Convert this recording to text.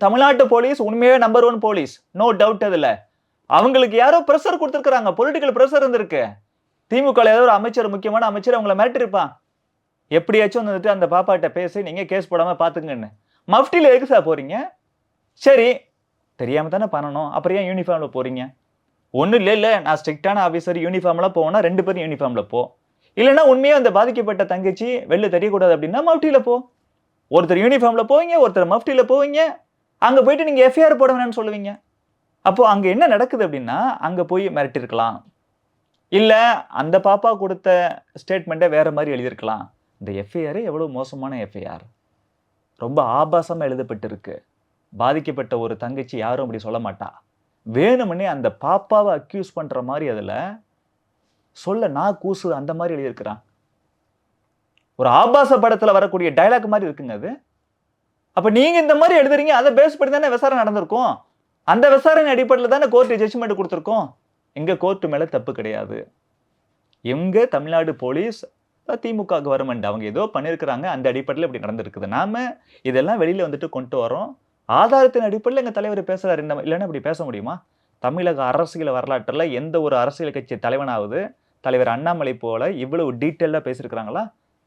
தமிழ்நாட்டு போலீஸ் உண்மையே number 1 police. No doubt அதுல. அவங்களுக்கு யாரோ பிரஷர் குடுத்திருக்காங்க. பொலிட்டிக்கல் பிரஷர் இருந்திருக்கு. திமுகல ஏதோ ஒரு அமைச்சர், முக்கியமான அமைச்சர் அவங்கள மிரட்டியிருப்பான். எப்படியாச்சும் வந்துட்டு அந்த பாப்பாட்ட பேசி நீங்க கேஸ் போடாம பாத்துக்கங்கன்னு. மஃப்டில எதுக்கு சார் போறீங்க? சரி, தெரியாம தானே பண்ணணும். அப்புறம் ஏன் யூனிஃபார்ம்ல போறீங்க? ஒண்ணும் இல்ல நான் ஸ்ட்ரிக்ட்டான ஆபீசர் யூனிஃபார்ம்ல போனா 2 பேரும் யூனிஃபார்ம்ல போ. இல்லன்னா உண்மையா அந்த பாதிக்கப்பட்ட தங்கச்சி வெளில தெரியக்கூடாது அப்படின்னா மஃப்டில போ. ஒருத்தர் யூனிஃபார்ம்ல போவீங்க, ஒருத்தர் மஃப்டில போவீங்க. அங்க போயிட்டு நீங்க எஃப்ஐஆர் போட வேணாம்னு சொல்லுவீங்க. அப்போ அங்க என்ன நடக்குது அப்படின்னா, அங்க போய் மிரட்டியிருக்கலாம். இல்ல அந்த பாப்பா குடுத்த ஸ்டேட்மெண்ட்ட வேற மாரி எழுதியிருக்கலாம். இந்த எஃப்ஐஆரே எவ்வளவு மோசமான எஃப்ஐஆர். ரொம்ப ஆபாசமா எழுதப்பட்டிருக்கு. பாதிக்கப்பட்ட ஒரு தங்கச்சி யாரும் அப்படி சொல்ல மாட்டா. வேணும்னே அந்த பாப்பாவ அக்யூஸ் பண்ற மாரி அதுல சொல்ல கூசு அந்த மாரி எழுதியிருக்கிறான். ஒரு ஆபாச படத்துல வரக்கூடிய டயலாக் மாரி இருக்குங்க அது. அப்ப நீங்க இந்த மாரி எழுதுறீங்க. அத பேஸ் பண்ணி தானே விசாரணை நடந்திருக்கும். அந்த விசாரணை அடிப்படையில தானே கோர்ட் ஜட்ஜ்மென்ட் குடுத்திருக்கும். எங்க கோர்ட் மேல தப்பு கிடையாது. எங்க தமிழ்நாடு போலீஸ் திமுக கவர்ன்மெண்ட் அவங்க ஏதோ பண்ணியிருக்கிறாங்க. அந்த அடிப்படையில இப்படி நடந்திருக்குது. நாம இதெல்லாம் வெளியில வந்துட்டு கொண்டு வர்றோம். ஆதாரத்தின் அடிப்படையில எங்க தலைவர் பேசுறாரு. இல்லன்னா இப்படி பேச முடியுமா? தமிழக அரசியல் வரலாற்றுல எந்த ஒரு அரசியல் கட்சி தலைவனாவது தலைவர் அண்ணாமலை போல இவ்வளவு டீட்டெயில்டா பேசியிருக்கிறாங்களா?